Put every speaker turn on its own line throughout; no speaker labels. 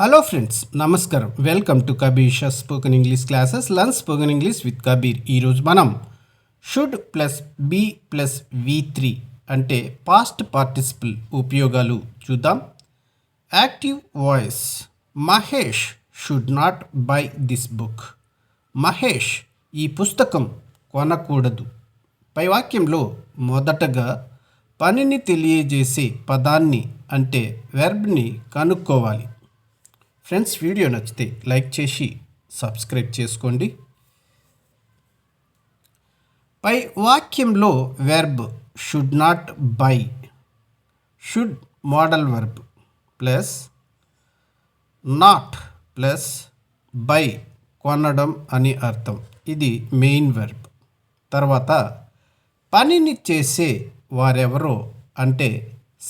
Hello friends, నమస్కారం. Welcome to Kabir Shah spoken English classes. Learn spoken English with Kabir. ఈరోజు మనం should plus be plus వి3 అంటే past participle ఉపయోగాలు చూద్దాం. Active voice. Mahesh should not by this book. Mahesh ఈ పుస్తకం కొనకూడదు. పై వాక్యంలో మొదటగా పనిని తెలియజేసే పదాన్ని అంటే వెర్బ్ని కనుక్కోవాలి. ఫ్రెండ్స్, వీడియో నచ్చితే లైక్ చేసి సబ్స్క్రైబ్ చేసుకోండి. పై వాక్యంలో verb should not by, should modal verb plus not plus by కొనడం అని అర్థం. ఇది మెయిన్ వెర్బ్. తర్వాత పనిని చేసే వారెవరో అంటే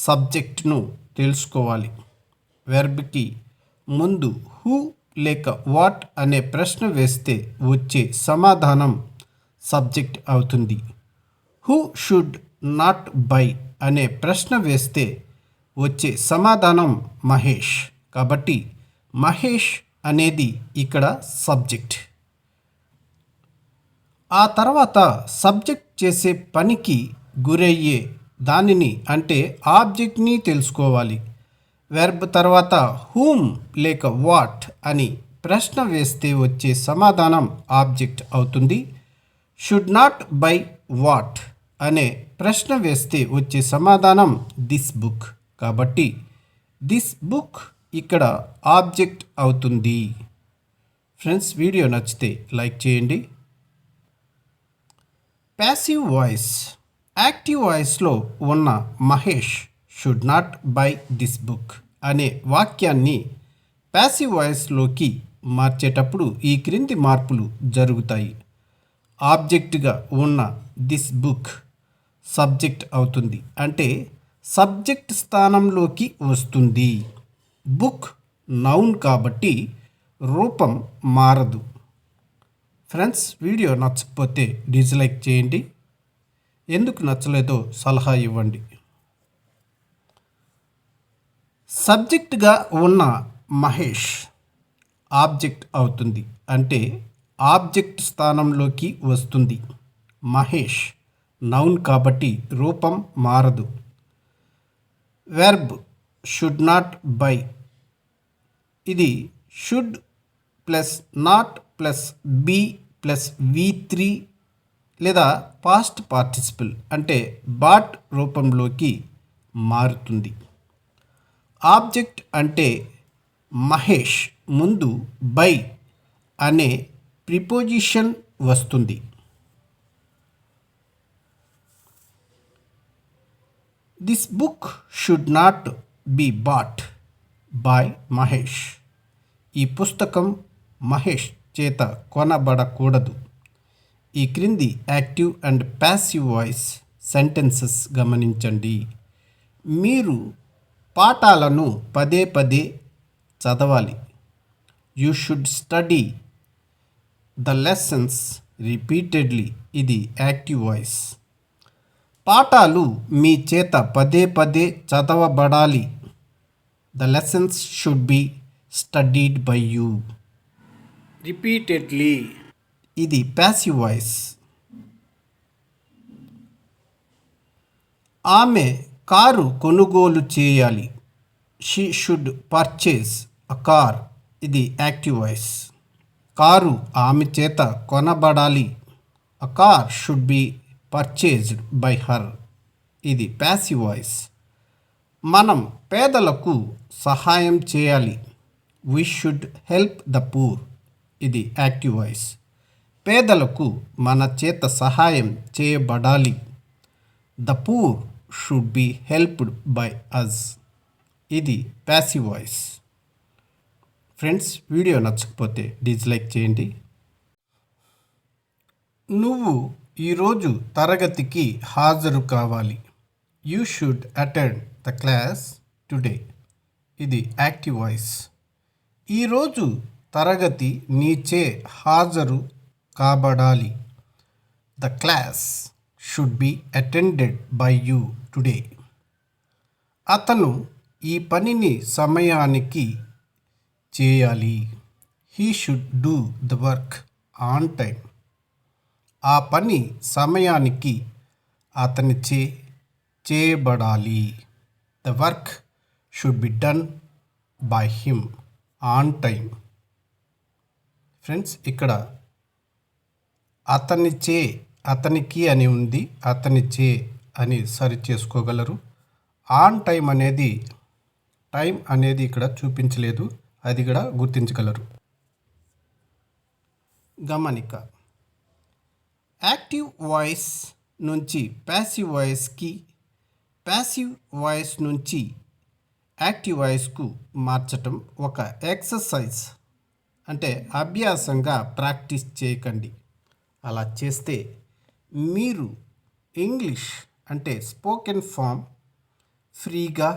సబ్జెక్ట్ను తెలుసుకోవాలి. వెర్బ్కి ముందు హూ లేక వాట్ అనే ప్రశ్న వేస్తే వచ్చే సమాధానం సబ్జెక్ట్ అవుతుంది. హూ షుడ్ నాట్ బై అనే ప్రశ్న వేస్తే వచ్చే సమాధానం మహేష్. కాబట్టి మహేష్ అనేది ఇక్కడ సబ్జెక్ట్. ఆ తర్వాత సబ్జెక్ట్ చేసే పనికి గురయ్యే దానిని అంటే ఆబ్జెక్ట్ని తెలుసుకోవాలి. వెర్బ్ తర్వాత హూమ్ లేక వాట్ అని ప్రశ్న వేస్తే వచ్చే సమాధానం ఆబ్జెక్ట్ అవుతుంది. షుడ్ నాట్ బై వాట్ అనే ప్రశ్న వేస్తే వచ్చే సమాధానం దిస్ బుక్. కాబట్టి దిస్ బుక్ ఇక్కడ ఆబ్జెక్ట్ అవుతుంది. ఫ్రెండ్స్, వీడియో నచ్చితే లైక్ చేయండి. Passive voice. యాక్టివ్ వాయిస్లో ఉన్న Mahesh should not by this book అనే వాక్యాన్ని ప్యాసివ్ వాయిస్లోకి మార్చేటప్పుడు ఈ క్రింది మార్పులు జరుగుతాయి. ఆబ్జెక్ట్గా ఉన్న దిస్ బుక్ సబ్జెక్ట్ అవుతుంది, అంటే సబ్జెక్ట్ స్థానంలోకి వస్తుంది. బుక్ నౌన్ కాబట్టి రూపం మారదు. ఫ్రెండ్స్, వీడియో నచ్చకపోతే డిస్లైక్ చేయండి. ఎందుకు నచ్చలేదో సలహా ఇవ్వండి. సబ్జెక్ట్గా ఉన్న మహేష్ ఆబ్జెక్ట్ అవుతుంది, అంటే ఆబ్జెక్ట్ స్థానంలోకి వస్తుంది. మహేష్ నౌన్ కాబట్టి రూపం మారదు. వెర్బ్ షుడ్ నాట్ బై, ఇది should plus not plus be plus వి3 లేదా పాస్ట్ పార్టిసిపుల్ అంటే బాట్ రూపంలోకి మారుతుంది. ఆబ్జెక్ట్ అంటే మహేష్ ముందు బై అనే ప్రిపోజిషన్ వస్తుంది. This book should not be bought by Mahesh. ఈ పుస్తకం మహేష్ చేత కొనబడకూడదు. ఈ క్రింది active and passive voice sentences గమనించండి. మీరు పాఠాలను పదే పదే చదవాలి. You should study the lessons repeatedly. ఇది యాక్టివ్ వాయిస్. పాఠాలు మీ చేత పదే పదే చదవబడాలి. The lessons should be studied by you repeatedly. ఇది ప్యాసివ్ వాయిస్. ఆమె కారు కొనుగోలు చేయాలి. She should purchase a car. ఇది యాక్టివ్ వాయిస్. కారు ఆమె చేత కొనబడాలి. A car should be purchased by her. ఇది ప్యాసివ్ వాయిస్. మనం పేదలకు సహాయం చేయాలి. We should help the poor. ఇది యాక్టివ్ వాయిస్. పేదలకు మన చేత సహాయం చేయబడాలి. The poor should be helped by us. ఇది ప్యాసివ్ వాయిస్. ఫ్రెండ్స్, వీడియో నచ్చకపోతే డిస్లైక్ చేయండి. నువ్వు ఈరోజు తరగతికి హాజరు కావాలి. You should attend the class today. ఇది యాక్టివ్ వాయిస్. ఈరోజు తరగతి నీచే హాజరు కాబడాలి. The class should be attended by you today. అతను ఈ పనిని సమయానికి చేయాలి. He should do the work on time. ఆ పని సమయానికి అతనిచే చేయబడాలి. The work should be done by him on time. Friends, ఇక్కడ అతనిచే, అతనికి అని ఉంది, అతనిచే అని సరి చేసుకోగలరు. ఆన్ టైం అనేది ఇక్కడ చూపించలేదు, అది కూడా గుర్తించగలరు. గమనిక: యాక్టివ్ వాయిస్ నుంచి ప్యాసివ్ వాయిస్కి, ప్యాసివ్ వాయిస్ నుంచి యాక్టివ్ వాయిస్కు మార్చటం ఒక ఎక్సర్సైజ్, అంటే అభ్యాసంగా ప్రాక్టీస్ చేయకండి. అలా చేస్తే మీరు ఇంగ్లీష్ అంటే స్పోకెన్ ఫామ్ ఫ్రీగా,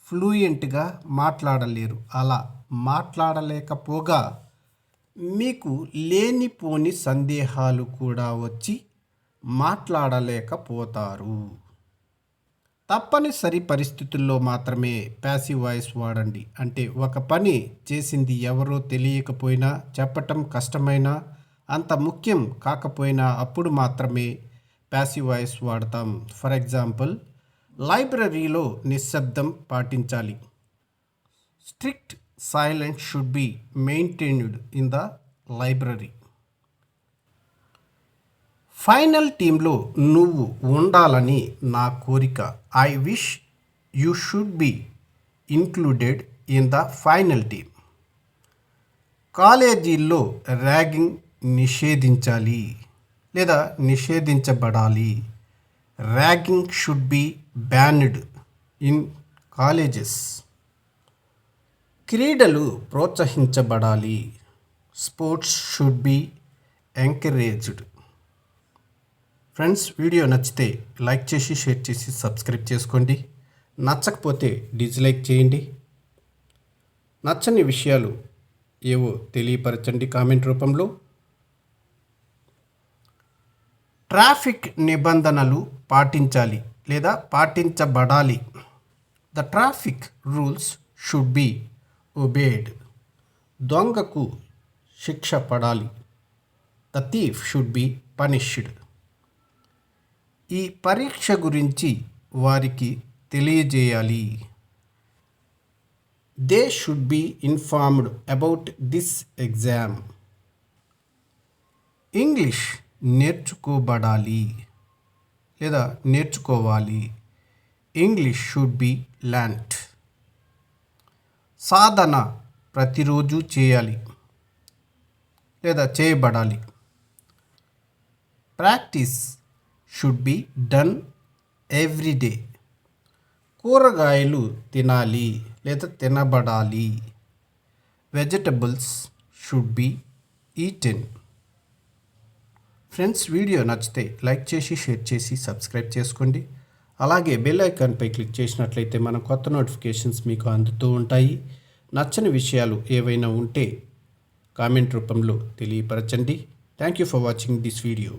ఫ్లూయెంట్గా మాట్లాడలేరు. అలా మాట్లాడలేకపోగా మీకు లేనిపోని సందేహాలు కూడా వచ్చి మాట్లాడలేకపోతారు. తప్పనిసరి పరిస్థితుల్లో మాత్రమే ప్యాసివ్ వాయిస్ వాడండి. అంటే ఒక పని చేసింది ఎవరో తెలియకపోయినా, చెప్పటం కష్టమైనా, అంత ముఖ్యం కాకపోయినా అప్పుడు మాత్రమే ప్యాసివ్ వాయిస్ వాడతాం. ఫర్ ఎగ్జాంపుల్, లైబ్రరీలో నిశ్శబ్దం పాటించాలి. Strict silence should be maintained in the library. Final టీంలో నువ్వు ఉండాలని నా కోరిక. I wish you should be included in the final team. కాలేజీల్లో ర్యాగింగ్ నిషేధించాలి లేదా నిషేధించబడాలి. Ragging should be banned in colleges. క్రీడలు ప్రోత్సహించబడాలి. Sports should be encouraged. Friends, video నచ్చితే లైక్ చేసి, షేర్ చేసి, సబ్స్క్రైబ్ చేసుకోండి. నచ్చకపోతే డిస్లైక్ చేయండి. నచ్చని విషయాలు ఏవో తెలియపరచండి కామెంట్ రూపంలో. ట్రాఫిక్ నిబంధనలు పాటించాలి లేదా పాటించబడాలి. The traffic rules should be obeyed. దొంగకు శిక్ష పడాలి. The thief should be punished. ఈ పరీక్ష గురించి వారికి తెలియజేయాలి. They should be informed about this exam. English నేర్చుకోబడాలి లేదా నేర్చుకోవాలి. English should be learned. సాధన ప్రతిరోజు చేయాలి లేదా చేయబడాలి. Practice should be done every day. కూరగాయలు తినాలి లేదా తినబడాలి. Vegetables should be eaten. Friends, video నచ్చితే లైక్ చేసి, షేర్ చేసి, సబ్స్క్రైబ్ చేసుకోండి. అలాగే బెల్ ఐకాన్పై క్లిక్ చేసినట్లయితే మన కొత్త నోటిఫికేషన్స్ మీకు అందుతూ ఉంటాయి. నచ్చని విషయాలు ఏవైనా ఉంటే కామెంట్ రూపంలో తెలియపరచండి. Thank you for watching this video.